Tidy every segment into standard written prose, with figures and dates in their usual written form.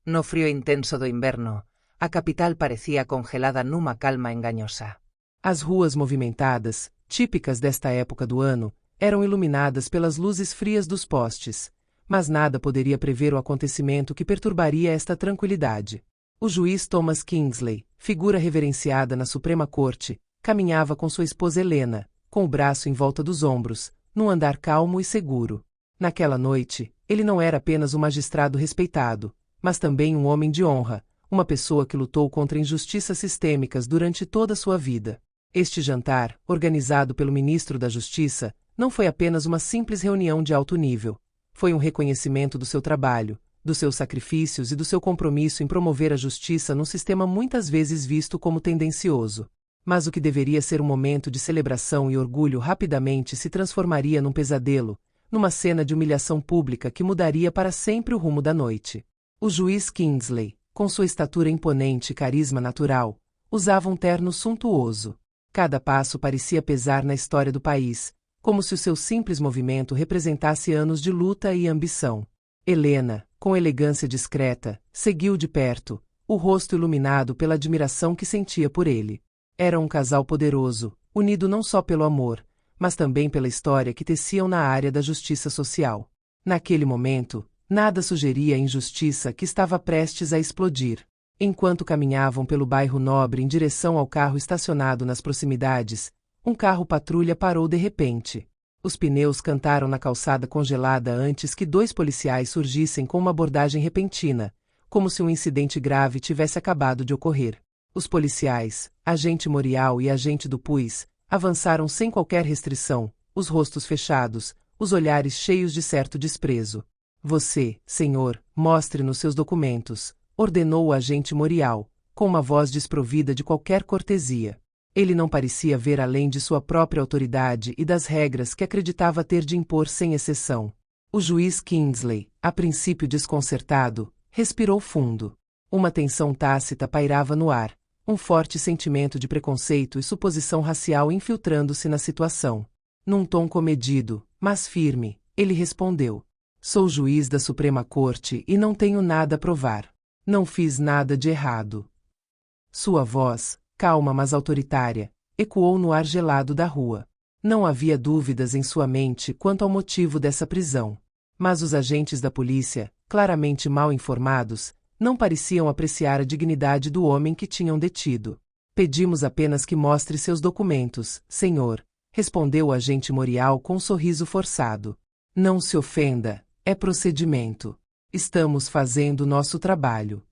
No frío intenso do inverno, a capital parecia congelada numa calma enganhosa. As ruas movimentadas, típicas desta época do ano, eram iluminadas pelas luzes frias dos postes, mas nada poderia prever o acontecimento que perturbaria esta tranquilidade. O juiz Thomas Kingsley, figura reverenciada na Suprema Corte, caminhava com sua esposa Helena, com o braço em volta dos ombros, num andar calmo e seguro. Naquela noite, ele não era apenas um magistrado respeitado, mas também um homem de honra, uma pessoa que lutou contra injustiças sistêmicas durante toda a sua vida. Este jantar, organizado pelo ministro da Justiça, não foi apenas uma simples reunião de alto nível. Foi um reconhecimento do seu trabalho, dos seus sacrifícios e do seu compromisso em promover a justiça num sistema muitas vezes visto como tendencioso. Mas o que deveria ser um momento de celebração e orgulho rapidamente se transformaria num pesadelo, numa cena de humilhação pública que mudaria para sempre o rumo da noite. O juiz Kingsley, com sua estatura imponente e carisma natural, usava um terno suntuoso. Cada passo parecia pesar na história do país, como se o seu simples movimento representasse anos de luta e ambição. Helena, com elegância discreta, seguiu de perto, o rosto iluminado pela admiração que sentia por ele. Era um casal poderoso, unido não só pelo amor, mas também pela história que teciam na área da justiça social. Naquele momento, nada sugeria a injustiça que estava prestes a explodir. Enquanto caminhavam pelo bairro Nobre em direção ao carro estacionado nas proximidades, um carro-patrulha parou de repente. Os pneus cantaram na calçada congelada antes que dois policiais surgissem com uma abordagem repentina, como se um incidente grave tivesse acabado de ocorrer. Os policiais, agente Morial e agente Dupuis, avançaram sem qualquer restrição, os rostos fechados, os olhares cheios de certo desprezo. Você, senhor, mostre-nos seus documentos, ordenou o agente Morial, com uma voz desprovida de qualquer cortesia. Ele não parecia ver além de sua própria autoridade e das regras que acreditava ter de impor sem exceção. O juiz Kingsley, a princípio desconcertado, respirou fundo. Uma tensão tácita pairava no ar, um forte sentimento de preconceito e suposição racial infiltrando-se na situação. Num tom comedido, mas firme, ele respondeu: "Sou juiz da Suprema Corte e não tenho nada a provar. Não fiz nada de errado." Sua voz, calma mas autoritária, ecoou no ar gelado da rua. Não havia dúvidas em sua mente quanto ao motivo dessa prisão. Mas os agentes da polícia, claramente mal informados, não pareciam apreciar a dignidade do homem que tinham detido. "Pedimos apenas que mostre seus documentos, senhor", respondeu o agente Morial com um sorriso forçado. "Não se ofenda, é procedimento. Estamos fazendo nosso trabalho."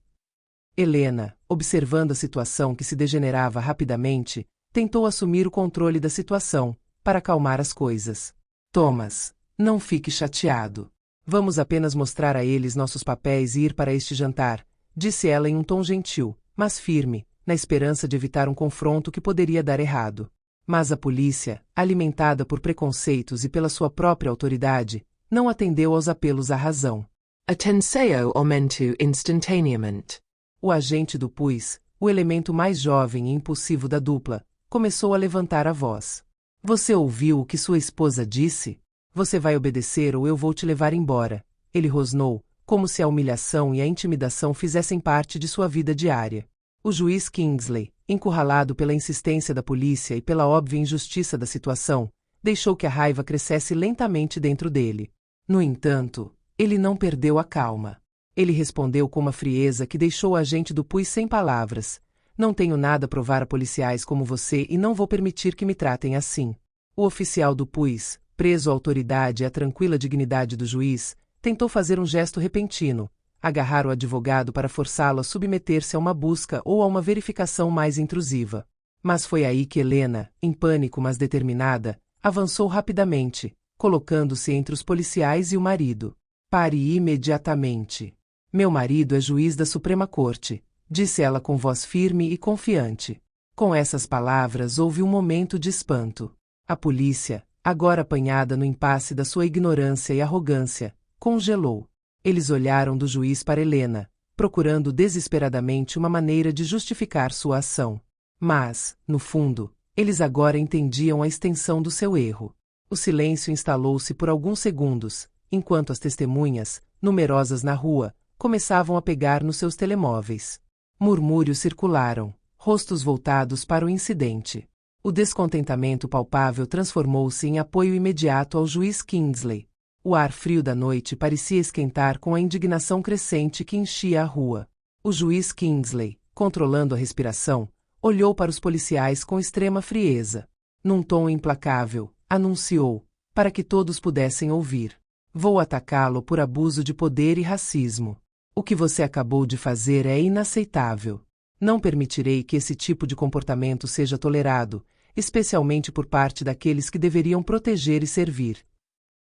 Helena, observando a situação que se degenerava rapidamente, tentou assumir o controle da situação, para acalmar as coisas. "Thomas, não fique chateado. Vamos apenas mostrar a eles nossos papéis e ir para este jantar", disse ela em um tom gentil, mas firme, na esperança de evitar um confronto que poderia dar errado. Mas a polícia, alimentada por preconceitos e pela sua própria autoridade, não atendeu aos apelos à razão. Atenseo aumento instantaneamente. O agente Dupuis, o elemento mais jovem e impulsivo da dupla, começou a levantar a voz. "Você ouviu o que sua esposa disse? Você vai obedecer ou eu vou te levar embora." Ele rosnou, como se a humilhação e a intimidação fizessem parte de sua vida diária. O juiz Kingsley, encurralado pela insistência da polícia e pela óbvia injustiça da situação, deixou que a raiva crescesse lentamente dentro dele. No entanto, ele não perdeu a calma. Ele respondeu com uma frieza que deixou o agente Dupuis sem palavras. "Não tenho nada a provar a policiais como você e não vou permitir que me tratem assim." O oficial Dupuis, preso à autoridade e à tranquila dignidade do juiz, tentou fazer um gesto repentino, agarrar o advogado para forçá-lo a submeter-se a uma busca ou a uma verificação mais intrusiva. Mas foi aí que Helena, em pânico mas determinada, avançou rapidamente, colocando-se entre os policiais e o marido. "Pare imediatamente. Meu marido é juiz da Suprema Corte", disse ela com voz firme e confiante. Com essas palavras houve um momento de espanto. A polícia, agora apanhada no impasse da sua ignorância e arrogância, congelou. Eles olharam do juiz para Helena, procurando desesperadamente uma maneira de justificar sua ação. Mas, no fundo, eles agora entendiam a extensão do seu erro. O silêncio instalou-se por alguns segundos, enquanto as testemunhas, numerosas na rua, começavam a pegar nos seus telemóveis. Murmúrios circularam, rostos voltados para o incidente. O descontentamento palpável transformou-se em apoio imediato ao juiz Kingsley. O ar frio da noite parecia esquentar com a indignação crescente que enchia a rua. O juiz Kingsley, controlando a respiração, olhou para os policiais com extrema frieza. Num tom implacável, anunciou, para que todos pudessem ouvir: "Vou atacá-lo por abuso de poder e racismo. O que você acabou de fazer é inaceitável. Não permitirei que esse tipo de comportamento seja tolerado, especialmente por parte daqueles que deveriam proteger e servir."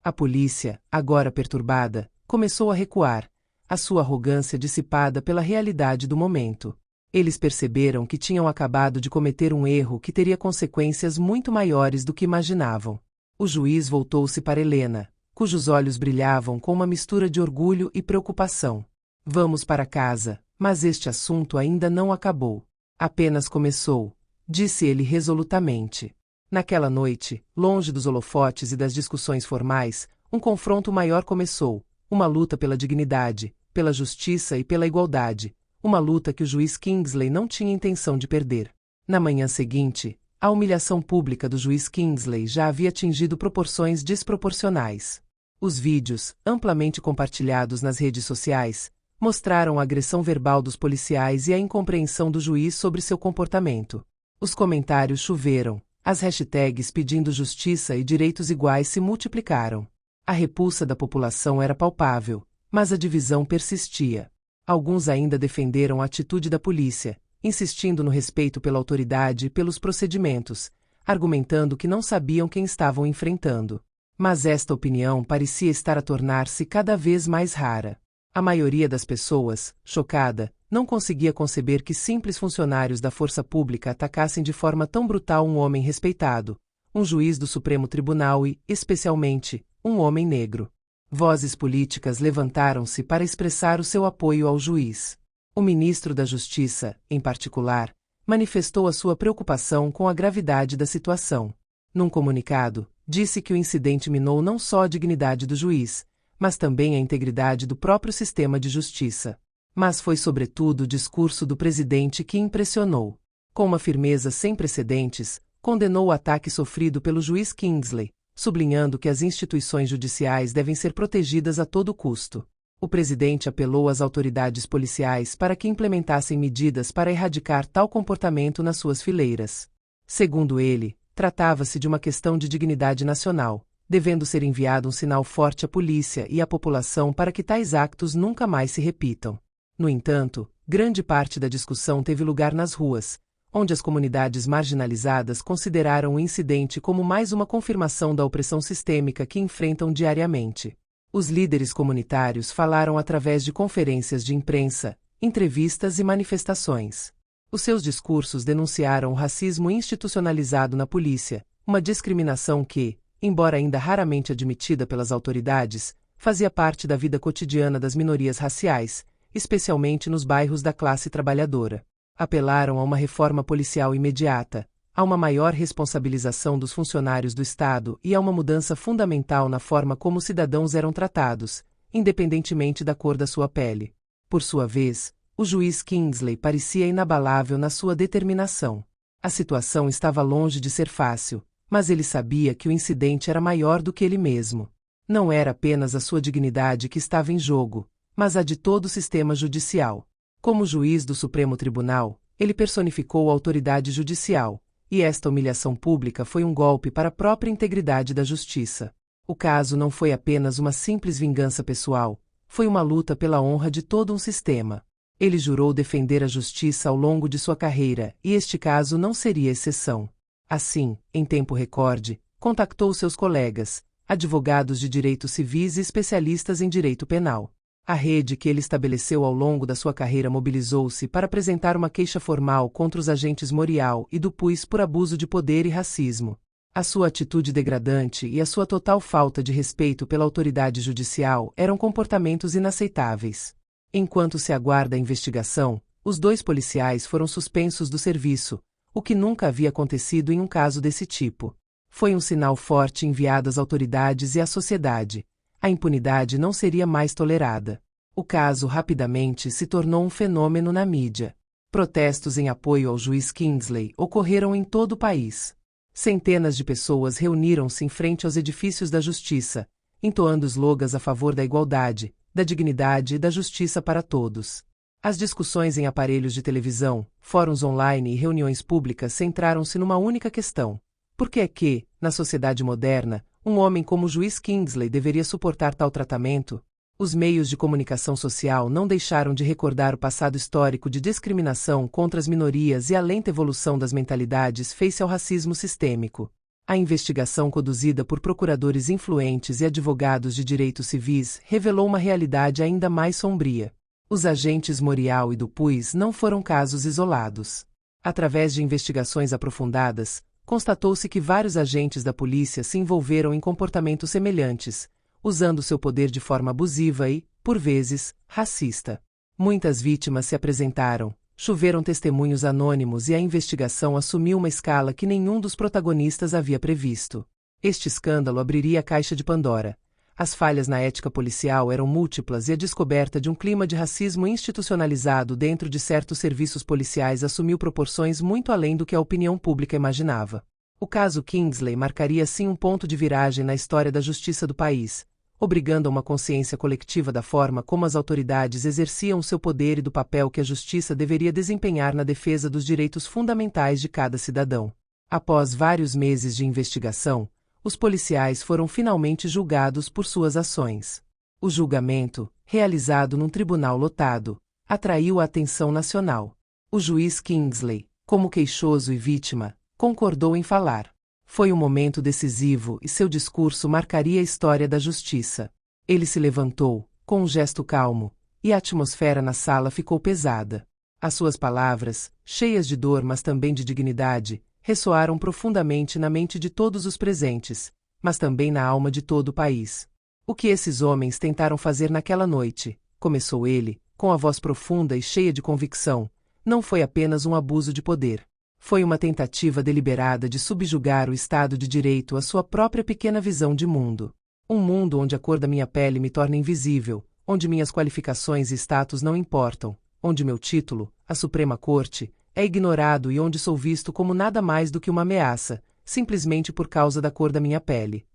A polícia, agora perturbada, começou a recuar, a sua arrogância dissipada pela realidade do momento. Eles perceberam que tinham acabado de cometer um erro que teria consequências muito maiores do que imaginavam. O juiz voltou-se para Helena, cujos olhos brilhavam com uma mistura de orgulho e preocupação. "Vamos para casa, mas este assunto ainda não acabou. Apenas começou", disse ele resolutamente. Naquela noite, longe dos holofotes e das discussões formais, um confronto maior começou, uma luta pela dignidade, pela justiça e pela igualdade, uma luta que o juiz Kingsley não tinha intenção de perder. Na manhã seguinte, a humilhação pública do juiz Kingsley já havia atingido proporções desproporcionais. Os vídeos, amplamente compartilhados nas redes sociais, mostraram a agressão verbal dos policiais e a incompreensão do juiz sobre seu comportamento. Os comentários choveram. As hashtags pedindo justiça e direitos iguais se multiplicaram. A repulsa da população era palpável, mas a divisão persistia. Alguns ainda defenderam a atitude da polícia, insistindo no respeito pela autoridade e pelos procedimentos, argumentando que não sabiam quem estavam enfrentando. Mas esta opinião parecia estar a tornar-se cada vez mais rara. A maioria das pessoas, chocada, não conseguia conceber que simples funcionários da força pública atacassem de forma tão brutal um homem respeitado, um juiz do Supremo Tribunal e, especialmente, um homem negro. Vozes políticas levantaram-se para expressar o seu apoio ao juiz. O ministro da Justiça, em particular, manifestou a sua preocupação com a gravidade da situação. Num comunicado, disse que o incidente minou não só a dignidade do juiz, mas também a integridade do próprio sistema de justiça. Mas foi sobretudo o discurso do presidente que impressionou. Com uma firmeza sem precedentes, condenou o ataque sofrido pelo juiz Kingsley, sublinhando que as instituições judiciais devem ser protegidas a todo custo. O presidente apelou às autoridades policiais para que implementassem medidas para erradicar tal comportamento nas suas fileiras. Segundo ele, tratava-se de uma questão de dignidade nacional, devendo ser enviado um sinal forte à polícia e à população para que tais actos nunca mais se repitam. No entanto, grande parte da discussão teve lugar nas ruas, onde as comunidades marginalizadas consideraram o incidente como mais uma confirmação da opressão sistêmica que enfrentam diariamente. Os líderes comunitários falaram através de conferências de imprensa, entrevistas e manifestações. Os seus discursos denunciaram o racismo institucionalizado na polícia, uma discriminação que, embora ainda raramente admitida pelas autoridades, fazia parte da vida cotidiana das minorias raciais, especialmente nos bairros da classe trabalhadora. Apelaram a uma reforma policial imediata, a uma maior responsabilização dos funcionários do Estado e a uma mudança fundamental na forma como os cidadãos eram tratados, independentemente da cor da sua pele. Por sua vez, o juiz Kingsley parecia inabalável na sua determinação. A situação estava longe de ser fácil, mas ele sabia que o incidente era maior do que ele mesmo. Não era apenas a sua dignidade que estava em jogo, mas a de todo o sistema judicial. Como juiz do Supremo Tribunal, ele personificou a autoridade judicial, e esta humilhação pública foi um golpe para a própria integridade da justiça. O caso não foi apenas uma simples vingança pessoal, foi uma luta pela honra de todo um sistema. Ele jurou defender a justiça ao longo de sua carreira, e este caso não seria exceção. Assim, em tempo recorde, contactou seus colegas, advogados de direitos civis e especialistas em direito penal. A rede que ele estabeleceu ao longo da sua carreira mobilizou-se para apresentar uma queixa formal contra os agentes Morial e Dupuis por abuso de poder e racismo. A sua atitude degradante e a sua total falta de respeito pela autoridade judicial eram comportamentos inaceitáveis. Enquanto se aguarda a investigação, os 2 policiais foram suspensos do serviço, o que nunca havia acontecido em um caso desse tipo. Foi um sinal forte enviado às autoridades e à sociedade. A impunidade não seria mais tolerada. O O caso rapidamente se tornou um fenômeno na mídia. Protestos em apoio ao juiz Kingsley ocorreram em todo o país. Centenas de pessoas reuniram-se em frente aos edifícios da justiça, entoando slogans a favor da igualdade, da dignidade e da justiça para todos. As discussões em aparelhos de televisão, fóruns online e reuniões públicas centraram-se numa única questão: por que é que, na sociedade moderna, um homem como o juiz Kingsley deveria suportar tal tratamento? Os meios de comunicação social não deixaram de recordar o passado histórico de discriminação contra as minorias e a lenta evolução das mentalidades face ao racismo sistêmico. A investigação conduzida por procuradores influentes e advogados de direitos civis revelou uma realidade ainda mais sombria. Os agentes Morial e Dupuis não foram casos isolados. Através de investigações aprofundadas, constatou-se que vários agentes da polícia se envolveram em comportamentos semelhantes, usando seu poder de forma abusiva e, por vezes, racista. Muitas vítimas se apresentaram, choveram testemunhos anônimos e a investigação assumiu uma escala que nenhum dos protagonistas havia previsto. Este escândalo abriria a caixa de Pandora. As falhas na ética policial eram múltiplas e a descoberta de um clima de racismo institucionalizado dentro de certos serviços policiais assumiu proporções muito além do que a opinião pública imaginava. O caso Kingsley marcaria assim um ponto de viragem na história da justiça do país, obrigando a uma consciência coletiva da forma como as autoridades exerciam o seu poder e do papel que a justiça deveria desempenhar na defesa dos direitos fundamentais de cada cidadão. Após vários meses de investigação, os policiais foram finalmente julgados por suas ações. O julgamento, realizado num tribunal lotado, atraiu a atenção nacional. O juiz Kingsley, como queixoso e vítima, concordou em falar. Foi um momento decisivo e seu discurso marcaria a história da justiça. Ele se levantou, com um gesto calmo, e a atmosfera na sala ficou pesada. As suas palavras, cheias de dor mas também de dignidade, ressoaram profundamente na mente de todos os presentes, mas também na alma de todo o país. O que esses homens tentaram fazer naquela noite, começou ele, com a voz profunda e cheia de convicção, não foi apenas um abuso de poder. Foi uma tentativa deliberada de subjugar o Estado de Direito à sua própria pequena visão de mundo. Um mundo onde a cor da minha pele me torna invisível, onde minhas qualificações e status não importam, onde meu título, a Suprema Corte, é ignorado e onde sou visto como nada mais do que uma ameaça, simplesmente por causa da cor da minha pele.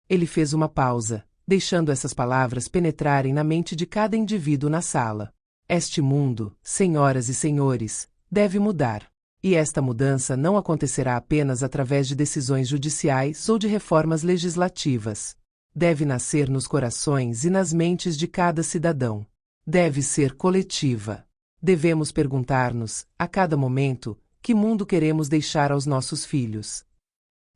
Ele fez uma pausa, deixando essas palavras penetrarem na mente de cada indivíduo na sala. Este mundo, senhoras e senhores, deve mudar. E esta mudança não acontecerá apenas através de decisões judiciais ou de reformas legislativas. Deve nascer nos corações e nas mentes de cada cidadão. Deve ser coletiva. Devemos perguntar-nos, a cada momento, que mundo queremos deixar aos nossos filhos.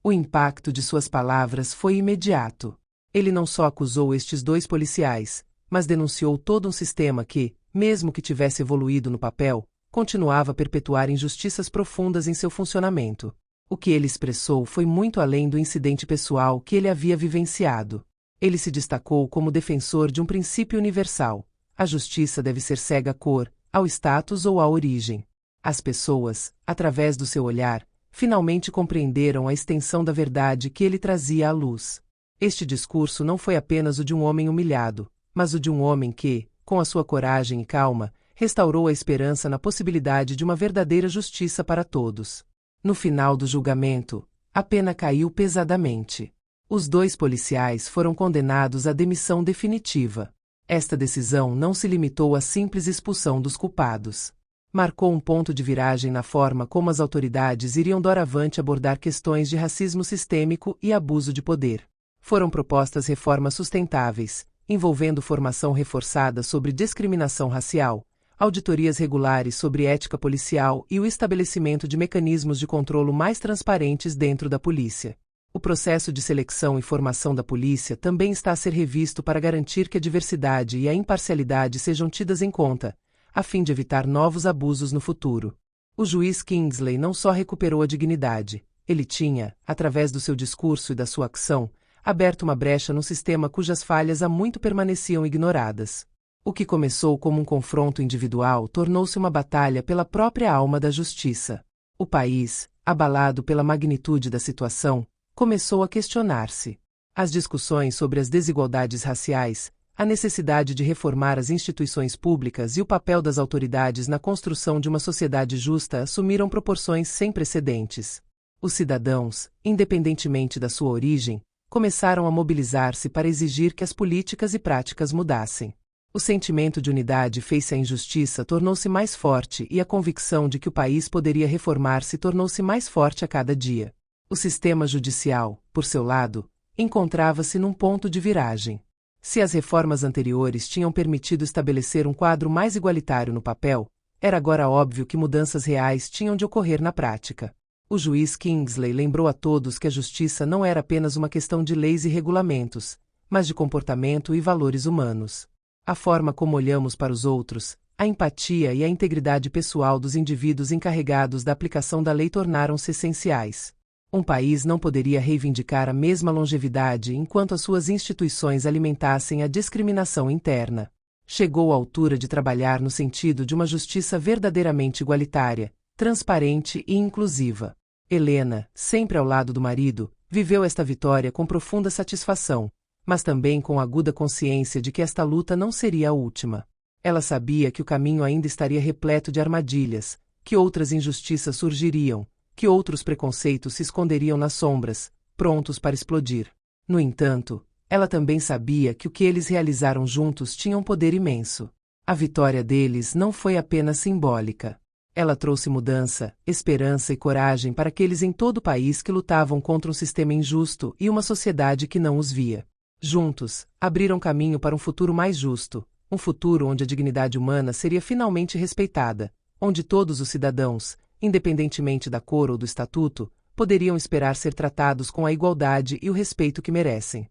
O impacto de suas palavras foi imediato. Ele não só acusou estes dois policiais, mas denunciou todo um sistema que, mesmo que tivesse evoluído no papel, continuava a perpetuar injustiças profundas em seu funcionamento. O que ele expressou foi muito além do incidente pessoal que ele havia vivenciado. Ele se destacou como defensor de um princípio universal: a justiça deve ser cega à cor, ao status ou à origem. As pessoas, através do seu olhar, finalmente compreenderam a extensão da verdade que ele trazia à luz. Este discurso não foi apenas o de um homem humilhado, mas o de um homem que, com a sua coragem e calma, restaurou a esperança na possibilidade de uma verdadeira justiça para todos. No final do julgamento, a pena caiu pesadamente. Os dois policiais foram condenados à demissão definitiva. Esta decisão não se limitou à simples expulsão dos culpados. Marcou um ponto de viragem na forma como as autoridades iriam doravante abordar questões de racismo sistêmico e abuso de poder. Foram propostas reformas sustentáveis, envolvendo formação reforçada sobre discriminação racial, auditorias regulares sobre ética policial e o estabelecimento de mecanismos de controlo mais transparentes dentro da polícia. O processo de seleção e formação da polícia também está a ser revisto para garantir que a diversidade e a imparcialidade sejam tidas em conta, a fim de evitar novos abusos no futuro. O juiz Kingsley não só recuperou a dignidade, ele tinha, através do seu discurso e da sua ação, aberto uma brecha num sistema cujas falhas há muito permaneciam ignoradas. O que começou como um confronto individual tornou-se uma batalha pela própria alma da justiça. O país, abalado pela magnitude da situação, começou a questionar-se. As discussões sobre as desigualdades raciais, A necessidade de reformar as instituições públicas e o papel das autoridades na construção de uma sociedade justa assumiram proporções sem precedentes. Os cidadãos, independentemente da sua origem, começaram a mobilizar-se para exigir que as políticas e práticas mudassem. O sentimento de unidade face à injustiça tornou-se mais forte e a convicção de que o país poderia reformar-se tornou-se mais forte a cada dia. O sistema judicial, por seu lado, encontrava-se num ponto de viragem. Se as reformas anteriores tinham permitido estabelecer um quadro mais igualitário no papel, era agora óbvio que mudanças reais tinham de ocorrer na prática. O juiz Kingsley lembrou a todos que a justiça não era apenas uma questão de leis e regulamentos, mas de comportamento e valores humanos. A forma como olhamos para os outros, a empatia e a integridade pessoal dos indivíduos encarregados da aplicação da lei tornaram-se essenciais. Um país não poderia reivindicar a mesma longevidade enquanto as suas instituições alimentassem a discriminação interna. Chegou a altura de trabalhar no sentido de uma justiça verdadeiramente igualitária, transparente e inclusiva. Helena, sempre ao lado do marido, viveu esta vitória com profunda satisfação, mas também com aguda consciência de que esta luta não seria a última. Ela sabia que o caminho ainda estaria repleto de armadilhas, que outras injustiças surgiriam, que outros preconceitos se esconderiam nas sombras, prontos para explodir. No entanto, ela também sabia que o que eles realizaram juntos tinha um poder imenso. A vitória deles não foi apenas simbólica. Ela trouxe mudança, esperança e coragem para aqueles em todo o país que lutavam contra um sistema injusto e uma sociedade que não os via. Juntos, abriram caminho para um futuro mais justo, um futuro onde a dignidade humana seria finalmente respeitada, onde todos os cidadãos, independentemente da cor ou do estatuto, poderiam esperar ser tratados com a igualdade e o respeito que merecem.